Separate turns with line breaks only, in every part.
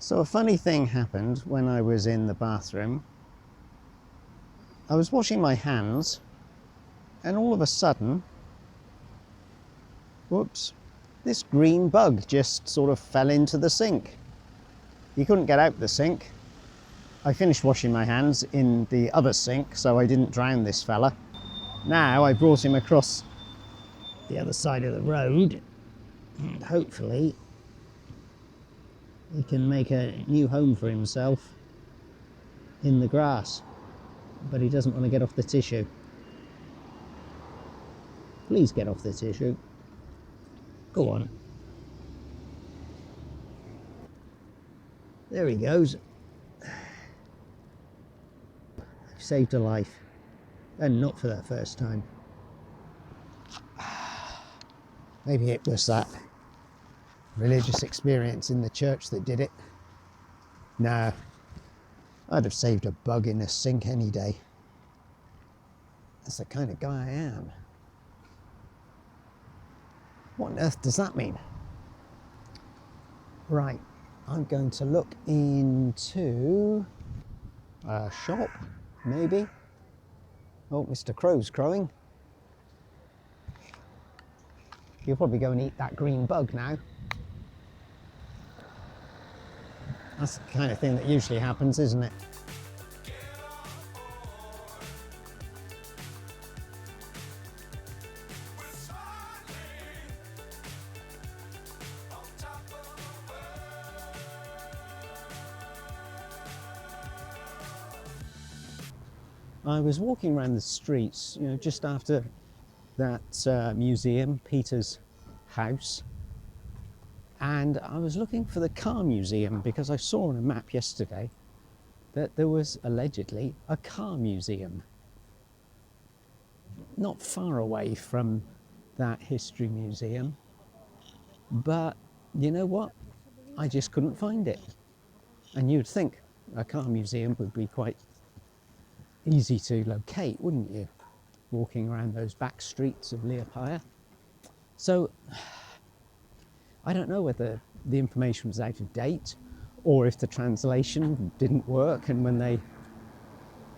So a funny thing happened when I was in the bathroom. I was washing my hands and all of a sudden, whoops, this green bug just sort of fell into the sink. He couldn't get out the sink. I finished washing my hands in the other sink so I didn't drown this fella. Now I brought him across the other side of the road and hopefully he can make a new home for himself in the grass, but he doesn't want to get off the tissue. Please get off the tissue. Go on. There he goes. Saved a life, and not for that first time. Maybe it was that religious experience in the church that did it. No, I'd have saved a bug in a sink any day. That's the kind of guy I am. What on earth does that mean? Right, I'm going to look into a shop, maybe. Oh, Mr. Crow's crowing. You'll probably go and eat that green bug now. That's the kind of thing that usually happens, isn't it? I was walking around the streets, just after that museum, Peter's house, and I was looking for the car museum because I saw on a map yesterday that there was allegedly a car museum not far away from that history museum, but you know what? I just couldn't find it. And you'd think a car museum would be quite easy to locate, wouldn't you? Walking around those back streets of Liepaja. So I don't know whether the information was out of date or if the translation didn't work, and when they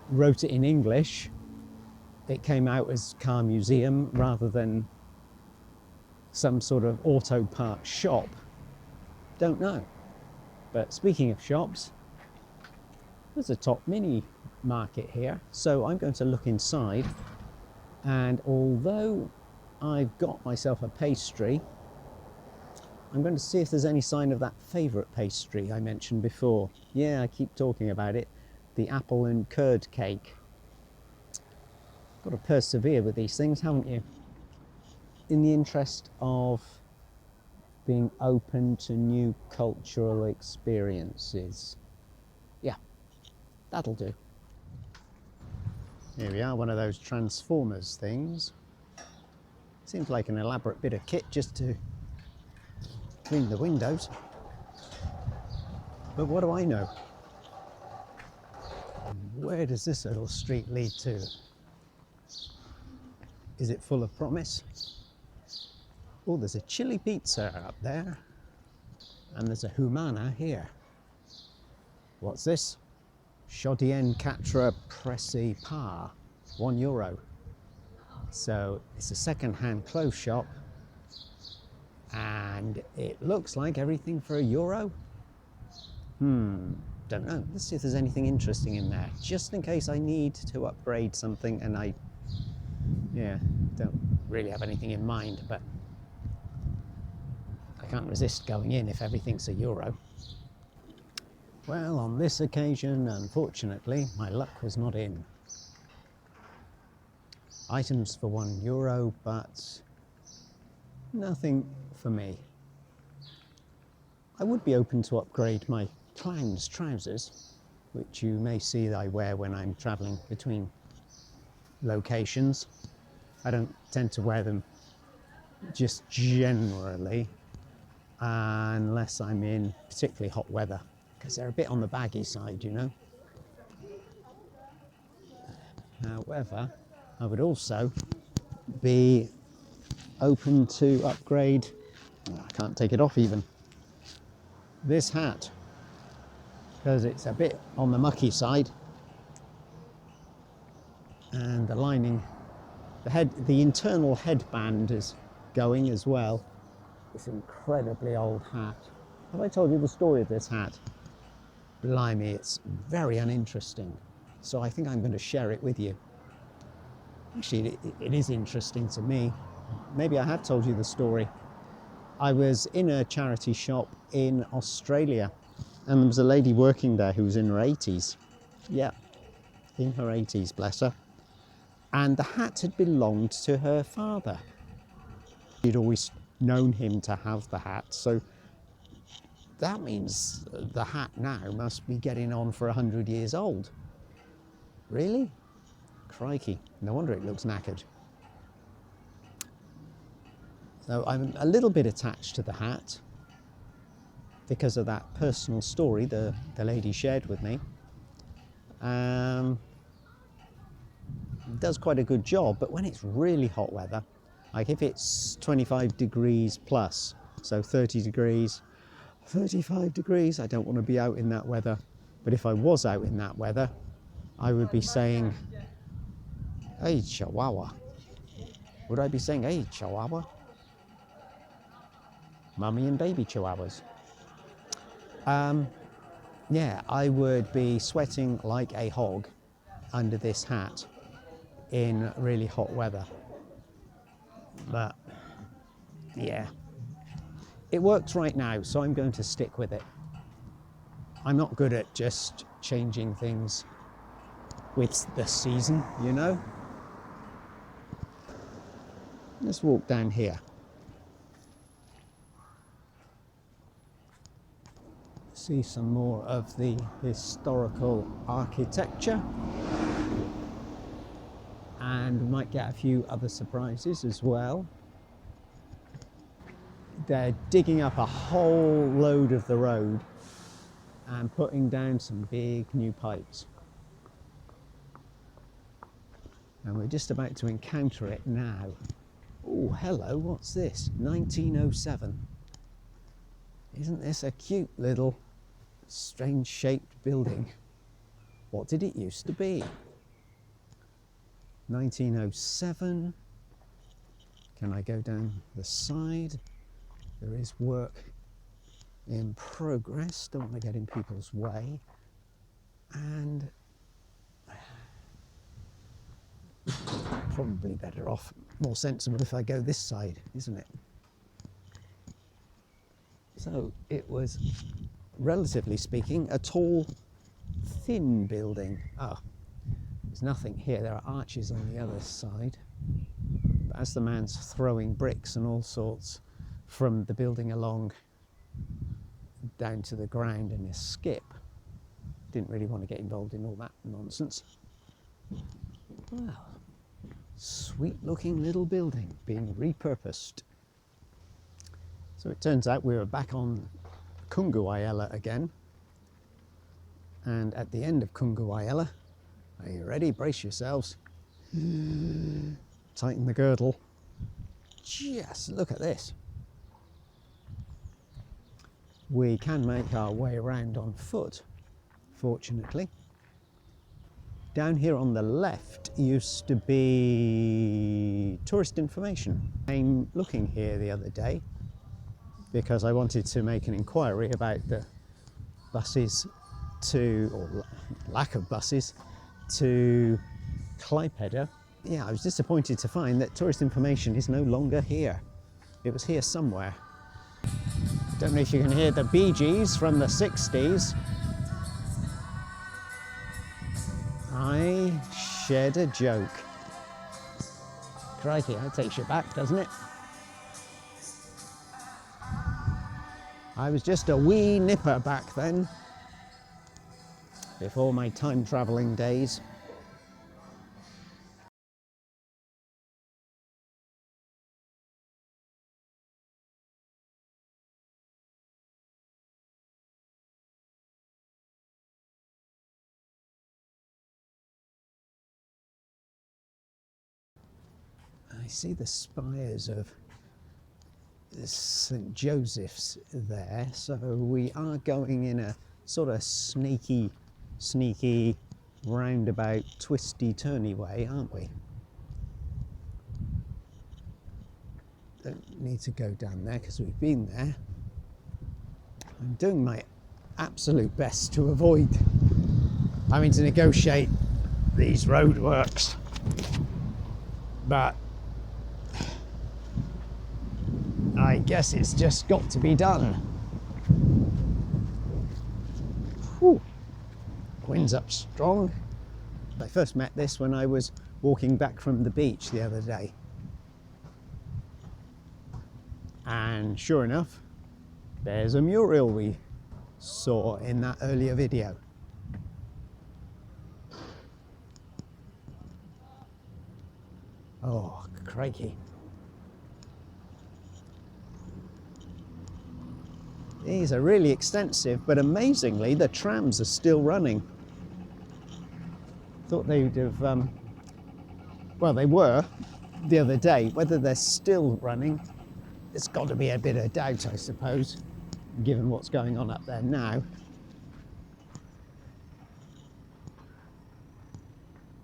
wrote it in English it came out as car museum rather than some sort of auto parts shop. Don't know. But speaking of shops, there's a top mini market here, so I'm going to look inside, and although I've got myself a pastry, I'm going to see if there's any sign of that favourite pastry I mentioned before. Yeah, I keep talking about it, the apple and curd cake. Got to persevere with these things, haven't you? In the interest of being open to new cultural experiences. Yeah, that'll do. Here we are, one of those Transformers things. Seems like an elaborate bit of kit just to clean the windows. But what do I know? Where does this little street lead to? Is it full of promise? Oh, there's a chili pizza up there. And there's a humana here. What's this? Chodien Catra Pressy Par, €1. So it's a second-hand clothes shop, and it looks like everything for €1. Don't know. Let's see if there's anything interesting in there, just in case I need to upgrade something and I don't really have anything in mind, but I can't resist going in if everything's €1. Well, on this occasion, unfortunately, my luck was not in. Items for €1, but nothing for me. I would be open to upgrade my clown's trousers, which you may see that I wear when I'm travelling between locations. I don't tend to wear them just generally, unless I'm in particularly hot weather, because they're a bit on the baggy side, you know. However, I would also be open to upgrade, I can't take it off even, this hat. because it's a bit on the mucky side, and the lining, the internal headband is going as well. This incredibly old hat. Have I told you the story of this hat? Blimey, it's very uninteresting. So I think I'm going to share it with you. Actually, it is interesting to me. Maybe I have told you the story. I was in a charity shop in Australia, and there was a lady working there who was in her 80s. Yeah, in her 80s, bless her. And the hat had belonged to her father. She'd always known him to have the hat, so that means the hat now must be getting on for 100 years old. Really? Crikey, no wonder it looks knackered. So I'm a little bit attached to the hat because of that personal story the lady shared with me. It does quite a good job, but when it's really hot weather, like if it's 25 degrees plus, so 30 degrees, 35 degrees, I don't want to be out in that weather. But if I was out in that weather, I would be saying, hey, Chihuahua. Would I be saying, hey, Chihuahua? Mummy and baby Chihuahuas. Yeah, I would be sweating like a hog under this hat in really hot weather. But yeah, it works right now, so I'm going to stick with it. I'm not good at just changing things with the season, you know? Let's walk down here. See some more of the historical architecture, and might get a few other surprises as well. They're digging up a whole load of the road and putting down some big new pipes. And we're just about to encounter it now. Oh, hello, what's this? 1907. Isn't this a cute little strange shaped building? What did it used to be? 1907. Can I go down the side? There is work in progress. Don't want to get in people's way. And probably better off, more sensible if I go this side, isn't it? So it was, relatively speaking, a tall, thin building. Oh, there's nothing here. There are arches on the other side. But as the man's throwing bricks and all sorts from the building along down to the ground in his skip, didn't really want to get involved in all that nonsense. Well, sweet looking little building being repurposed. So it turns out we were back on Kunguayala again. And at the end of Kunguayala, are you ready? Brace yourselves. Tighten the girdle. Just look at this. We can make our way around on foot, fortunately. Down here on the left used to be tourist information. I came looking here the other day because I wanted to make an inquiry about the buses to, or lack of buses, to Liepaja. Yeah, I was disappointed to find that tourist information is no longer here. It was here somewhere. Don't know if you can hear the Bee Gees from the 60s. I shared a joke. Crikey, that takes you back, doesn't it? I was just a wee nipper back then, before my time travelling days. I see the spires of St. Joseph's there, so we are going in a sort of sneaky, roundabout, twisty, turny way, aren't we? Don't need to go down there because we've been there. I'm doing my absolute best to avoid having to negotiate these roadworks, but I guess it's just got to be done. Whew. Wind's up strong. I first met this when I was walking back from the beach the other day. And sure enough, there's a mural we saw in that earlier video. Oh, crikey. These are really extensive, but amazingly, the trams are still running. Thought they would have, well, they were the other day. Whether they're still running, it's got to be a bit of doubt, I suppose, given what's going on up there now.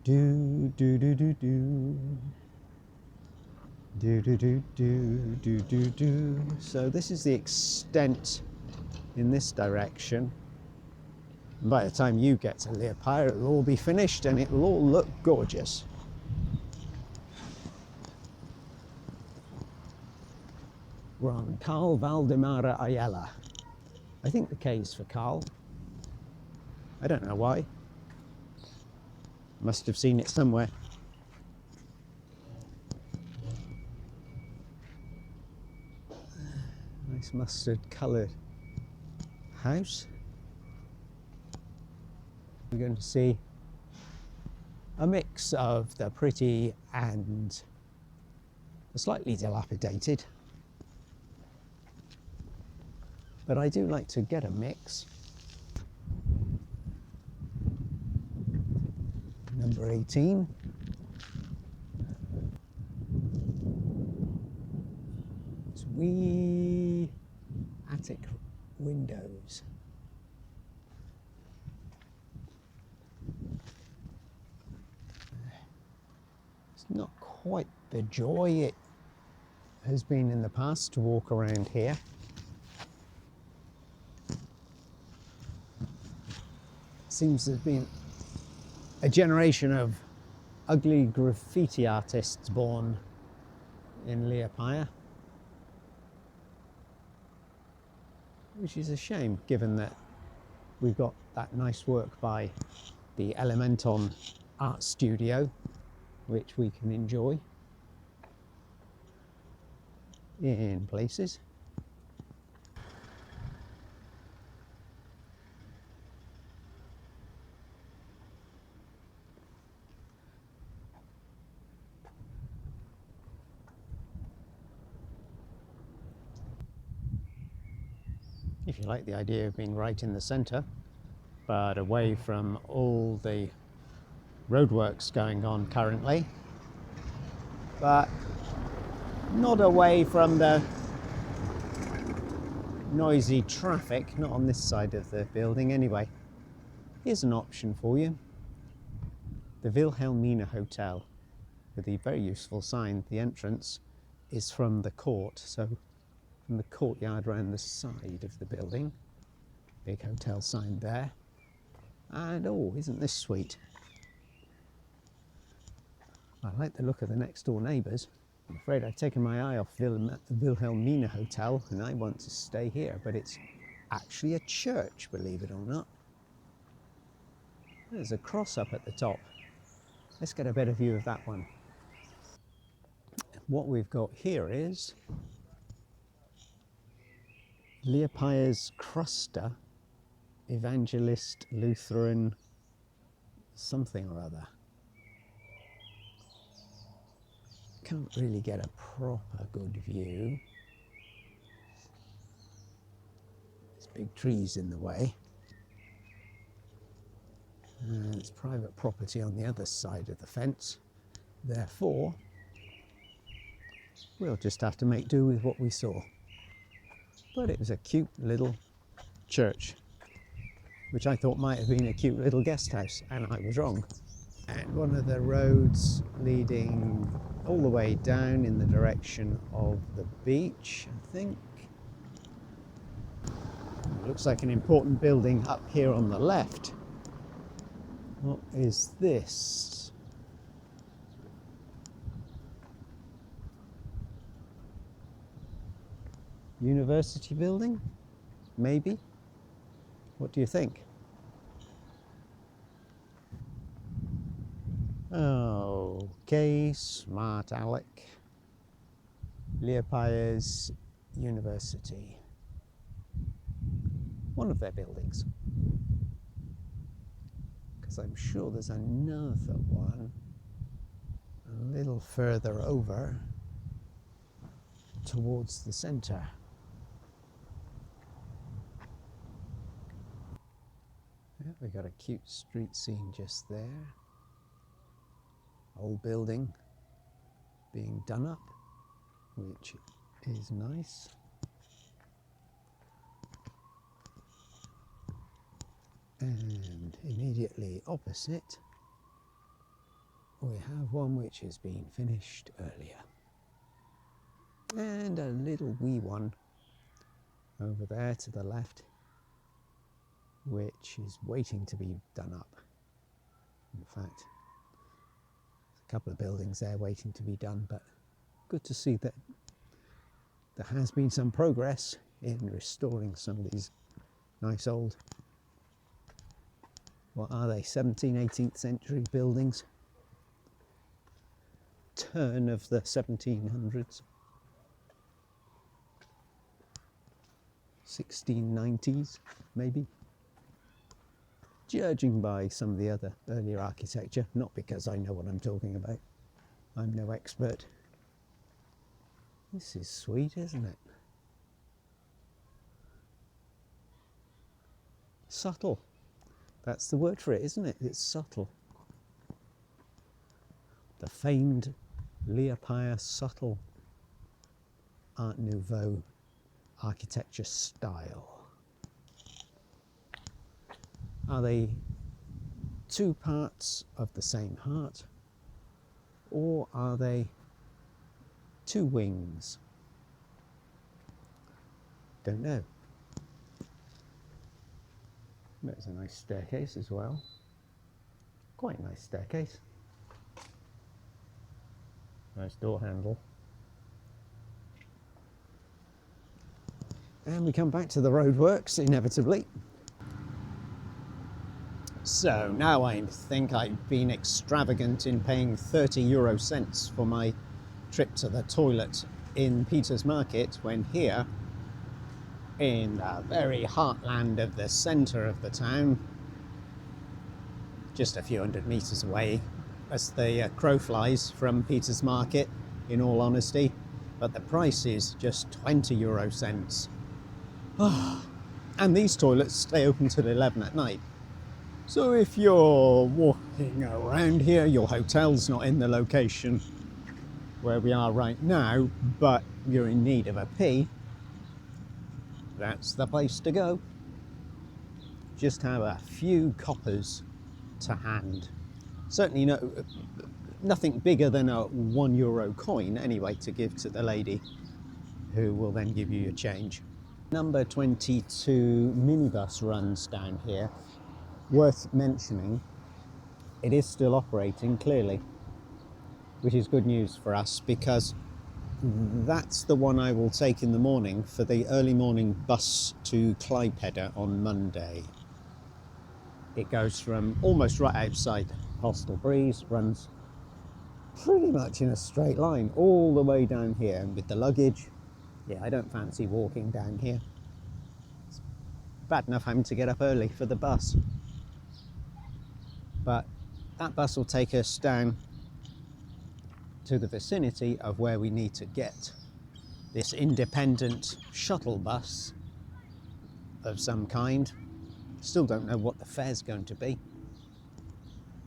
Do, do, do, do, do. Do, do, do, do, do, do, do. So this is the extent in this direction. And by the time you get to Liepaja, it'll all be finished and it'll all look gorgeous. We're on Carl Valdemara Ayala. I think the K is for Carl. I don't know why. Must have seen it somewhere. Nice mustard coloured house. We're going to see a mix of the pretty and the slightly dilapidated. But I do like to get a mix. Number 18. It's wee attic windows. It's not quite the joy it has been in the past to walk around here. Seems there's been a generation of ugly graffiti artists born in Liepaja, which is a shame given that we've got that nice work by the Elementon art studio, which we can enjoy in places. If you like the idea of being right in the centre, but away from all the roadworks going on currently, but not away from the noisy traffic, not on this side of the building anyway. Here's an option for you. The Wilhelmina Hotel, with the very useful sign. The entrance is from the court, so from the courtyard around the side of the building. Big hotel sign there. And oh, isn't this sweet? I like the look of the next door neighbours. I'm afraid I've taken my eye off the Wilhelmina Hotel and I want to stay here, but it's actually a church, believe it or not. There's a cross up at the top. Let's get a better view of that one. What we've got here is Liepaja's Kruster, Evangelist Lutheran something or other. Can't really get a proper good view. There's big trees in the way. And it's private property on the other side of the fence. Therefore, we'll just have to make do with what we saw. But it was a cute little church. which I thought might have been a cute little guest house, and I was wrong. And one of the roads leading all the way down in the direction of the beach, I think. It looks like an important building up here on the left. What is this? University building? Maybe? What do you think? Okay, smart Alec. Liepaja's University. One of their buildings. Because I'm sure there's another one a little further over towards the centre. Yeah, we got a cute street scene just there. Old building being done up, which is nice. And immediately opposite, we have one which has been finished earlier. And a little wee one over there to the left, which is waiting to be done up. In fact, there's a couple of buildings there waiting to be done, but good to see that there has been some progress in restoring some of these nice old, what are they, 17th, 18th century buildings? Turn of the 1700s. 1690s, maybe. Judging by some of the other earlier architecture, not because I know what I'm talking about. I'm no expert. This is sweet, isn't it? Subtle. That's the word for it, isn't it? It's subtle. The famed Liepaja subtle Art Nouveau architecture style. Are they two parts of the same heart, or are they two wings? Don't know. There's a nice staircase as well. Quite a nice staircase. Nice door handle. And we come back to the roadworks, inevitably. So now I think I've been extravagant in paying 30 € for my trip to the toilet in Peter's Market, when here, in the very heartland of the centre of the town, just a few hundred metres away as the crow flies from Peter's Market, in all honesty, but the price is just 20 €. Oh, and these toilets stay open till 11 at night. So if you're walking around here, your hotel's not in the location where we are right now, but you're in need of a pee, that's the place to go. Just have a few coppers to hand. Certainly nothing bigger than a €1 coin anyway, to give to the lady, who will then give you your change. Number 22 minibus runs down here. Worth mentioning, it is still operating clearly, which is good news for us, because that's the one I will take in the morning for the early morning bus to Liepaja on Monday. It goes from almost right outside Hostel Breeze, runs pretty much in a straight line all the way down here, and with the luggage, yeah, I don't fancy walking down here. It's bad enough having to get up early for the bus. But that bus will take us down to the vicinity of where we need to get this independent shuttle bus of some kind. Still don't know what the fare's going to be.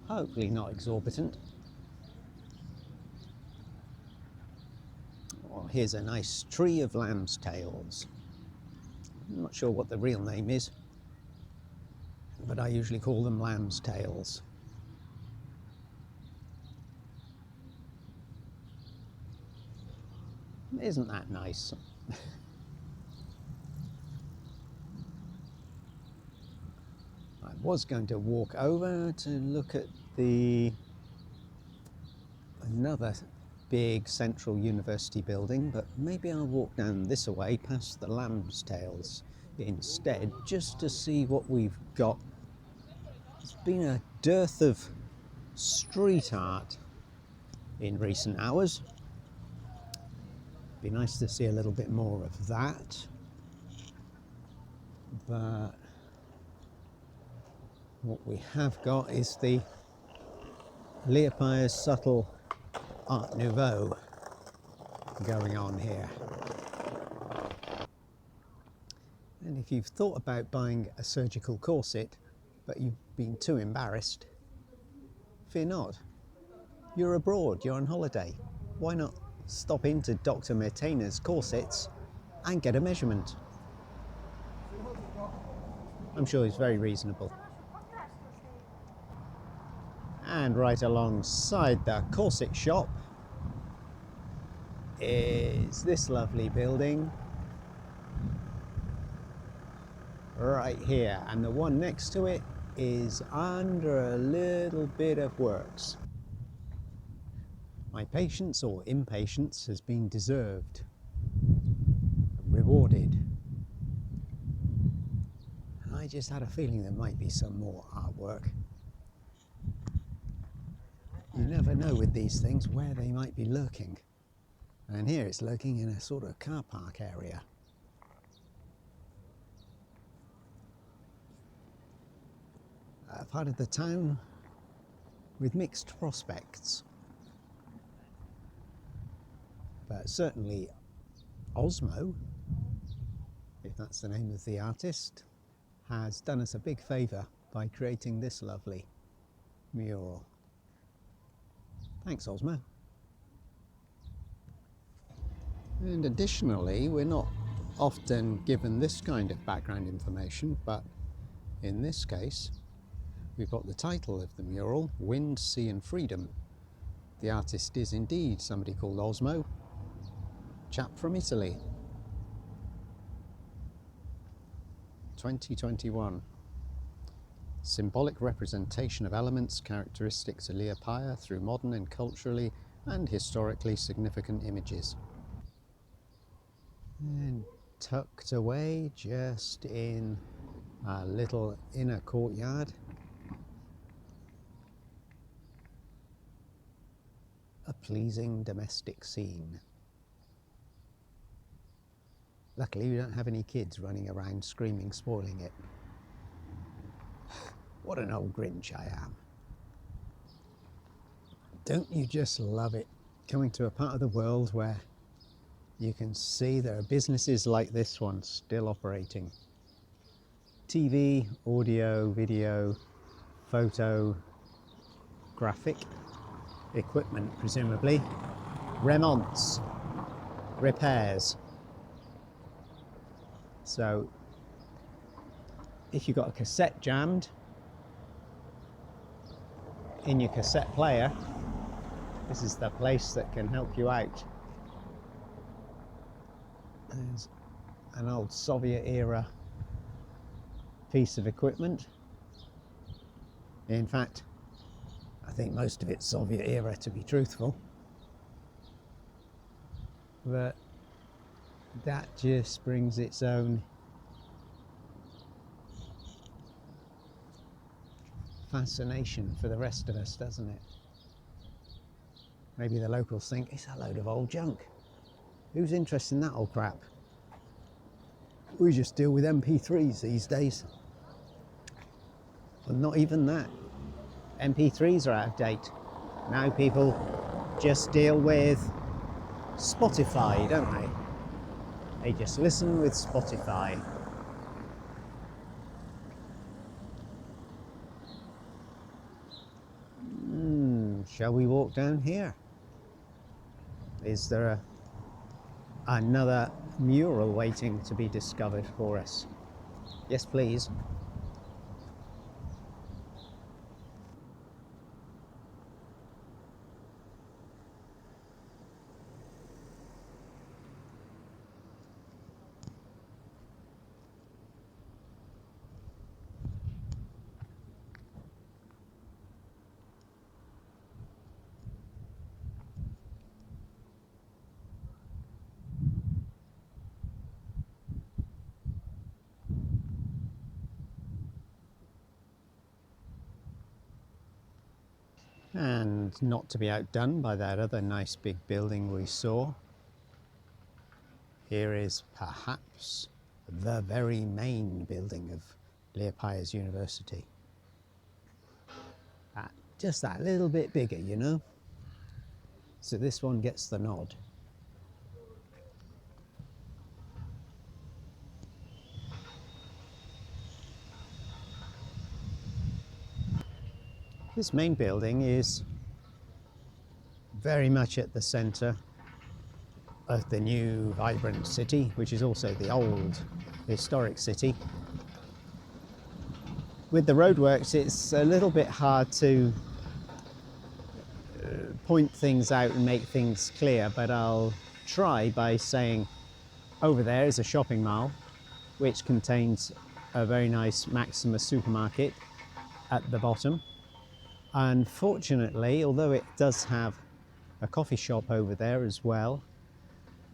Hopefully not exorbitant. Oh, here's a nice tree of lamb's tails. I'm not sure what the real name is. but I usually call them lamb's tails. Isn't that nice? I was going to walk over to look at another big central university building, but maybe I'll walk down this way past the lamb's tails instead, just to see what we've got. There's been a dearth of street art in recent hours. Be nice to see a little bit more of that, but what we have got is the Liepaja's subtle Art Nouveau going on here. And if you've thought about buying a surgical corset, but you've been too embarrassed, fear not. You're abroad, you're on holiday. Why not stop into Dr. Mertena's corsets and get a measurement? I'm sure it's very reasonable. And right alongside the corset shop is this lovely building right here, and the one next to it is under a little bit of works. My patience or impatience has been deserved, rewarded. I just had a feeling there might be some more artwork. You never know with these things where they might be lurking. And here it's lurking in a sort of car park area. A part of the town with mixed prospects. But certainly Osmo, if that's the name of the artist, has done us a big favour by creating this lovely mural. Thanks, Osmo. And additionally, we're not often given this kind of background information, but in this case, we've got the title of the mural, Wind, Sea and Freedom. The artist is indeed somebody called Osmo, chap from Italy. 2021. Symbolic representation of elements, characteristics of Liepaja through modern and culturally and historically significant images. And tucked away just in a little inner courtyard, a pleasing domestic scene. Luckily, we don't have any kids running around screaming, spoiling it. What an old Grinch I am. Don't you just love it, coming to a part of the world where you can see there are businesses like this one still operating. TV, audio, video, photo, graphic, equipment presumably, remonts, repairs. So if you've got a cassette jammed in your cassette player, this is the place that can help you out. There's an old Soviet era piece of equipment. In fact, I think most of it's Soviet era, to be truthful. But that just brings its own fascination for the rest of us, doesn't it? Maybe the locals think it's a load of old junk. Who's interested in that old crap? We just deal with MP3s these days. But not even that. MP3s are out of date. Now people just deal with Spotify, don't they? They just listen with Spotify. Shall we walk down here? Is there another mural waiting to be discovered for us? Yes, please. And not to be outdone by that other nice big building we saw, here is perhaps the very main building of Liepaja's University. Just that little bit bigger, you know? So this one gets the nod. This main building is very much at the centre of the new vibrant city, which is also the old historic city. With the roadworks, it's a little bit hard to point things out and make things clear, but I'll try by saying over there is a shopping mall which contains a very nice Maxima supermarket at the bottom. Unfortunately, although it does have a coffee shop over there as well,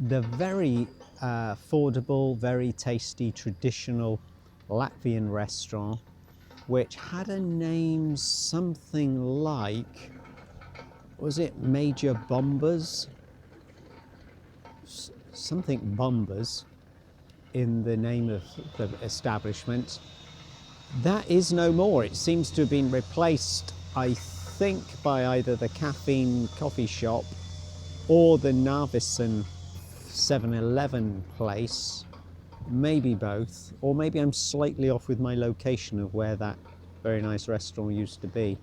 the very affordable, very tasty, traditional Latvian restaurant, which had a name something like, was it Major Bombers? Something Bombers in the name of the establishment. That is no more. It seems to have been replaced, I think, by either the Caffeine coffee shop or the Narvison 7-Eleven place, maybe both, or maybe I'm slightly off with my location of where that very nice restaurant used to be.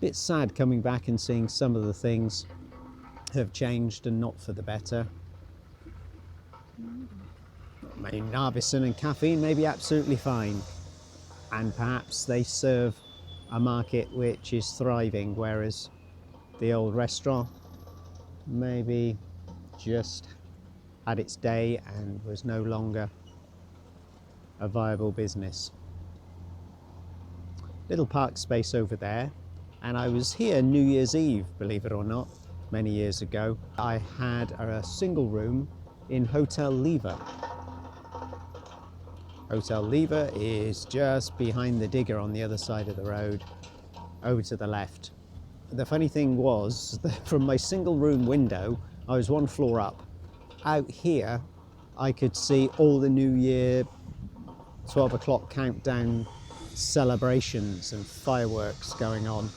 Bit sad coming back and seeing some of the things have changed and not for the better. I mean, Narvison and Caffeine may be absolutely fine, and perhaps they serve a market which is thriving, whereas the old restaurant maybe just had its day and was no longer a viable business. Little park space over there, and I was here New Year's Eve, believe it or not, many years ago. I had a single room in Hotel Liepaja. Hotel Liepaja is just behind the digger on the other side of the road, over to the left. The funny thing was that from my single room window, I was one floor up. Out here, I could see all the New Year 12 o'clock countdown celebrations and fireworks going on.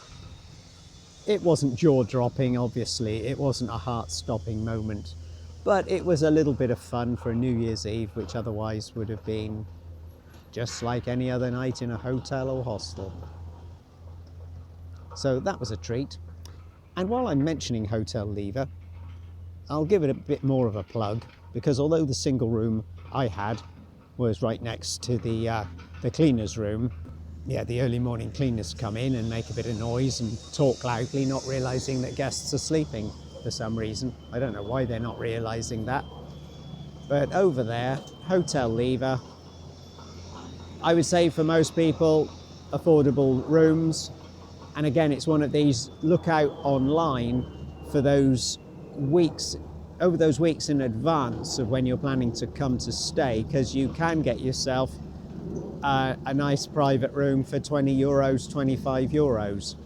It wasn't jaw-dropping, obviously. It wasn't a heart-stopping moment. But it was a little bit of fun for a New Year's Eve, which otherwise would have been just like any other night in a hotel or hostel. So that was a treat. And while I'm mentioning Hotel Liepaja, I'll give it a bit more of a plug, because although the single room I had was right next to the cleaner's room, yeah, the early morning cleaners come in and make a bit of noise and talk loudly, not realising that guests are sleeping for some reason. I don't know why they're not realising that. But over there, Hotel Liepaja, I would say for most people, affordable rooms. And again, it's one of these, look out online for those weeks, over those weeks in advance of when you're planning to come to stay, because you can get yourself a nice private room for 20 euros, 25 euros.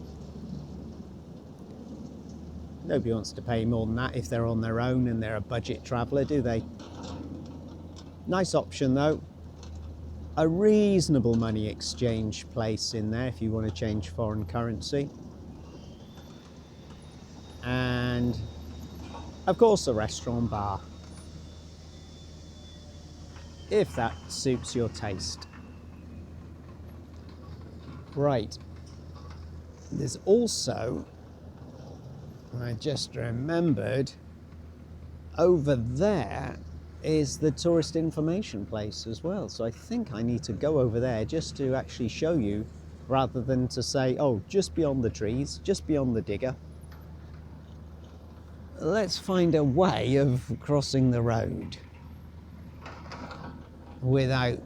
Nobody wants to pay more than that if they're on their own and they're a budget traveller, do they? Nice option though. A reasonable money exchange place in there if you want to change foreign currency. And of course a restaurant bar, if that suits your taste. Right, there's also, I just remembered, over there is the tourist information place as well. So I think I need to go over there just to actually show you, rather than to say, oh, just beyond the trees, just beyond the digger. Let's find a way of crossing the road without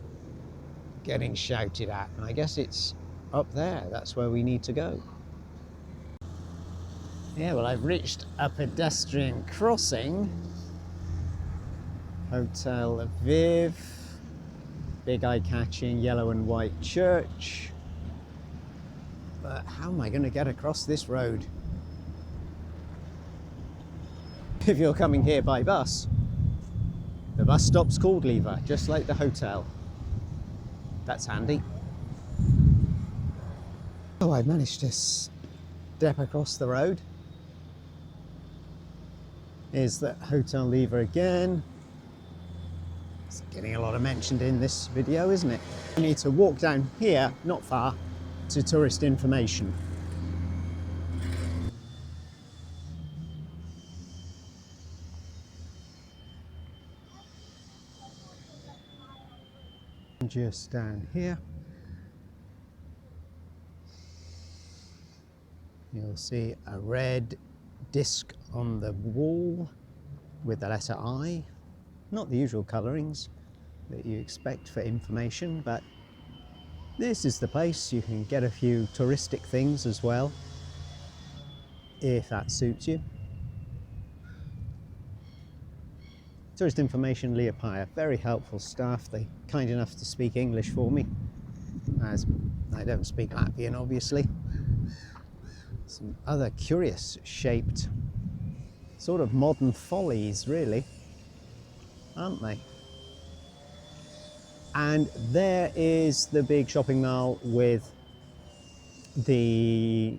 getting shouted at. And I guess it's up there, that's where we need to go. Yeah, well, I've reached a pedestrian crossing. Hotel Divi, big eye-catching yellow and white church. But how am I going to get across this road? If you're coming here by bus, the bus stop's called Liepaja, just like the hotel. That's handy. Oh, I managed to step across the road. Here's the Hotel Liepaja again. It's getting a lot of mentioned in this video, isn't it? You need to walk down here, not far, to tourist information. Just down here, you'll see a red disc on the wall with the letter I. Not the usual colourings that you expect for information, but this is the place. You can get a few touristic things as well, if that suits you. Tourist information, Liepaja, very helpful staff. They're kind enough to speak English for me, as I don't speak Latvian, obviously. Some other curious shaped, sort of modern follies, really, aren't they? And there is the big shopping mall with the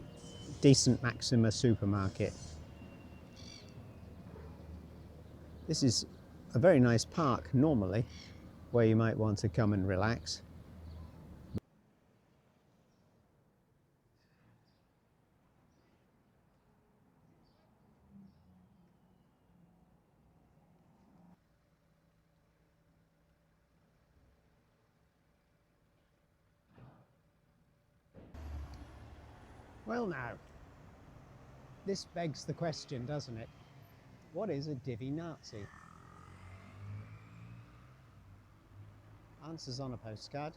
decent Maxima supermarket. This is a very nice park normally, where you might want to come and relax. Well now, this begs the question, doesn't it? What is a Divi Nazi? Answers on a postcard.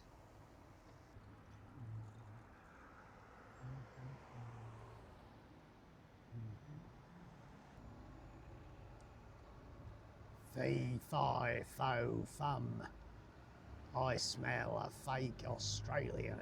Fee, fi, fo, fum. I smell a fake Australian.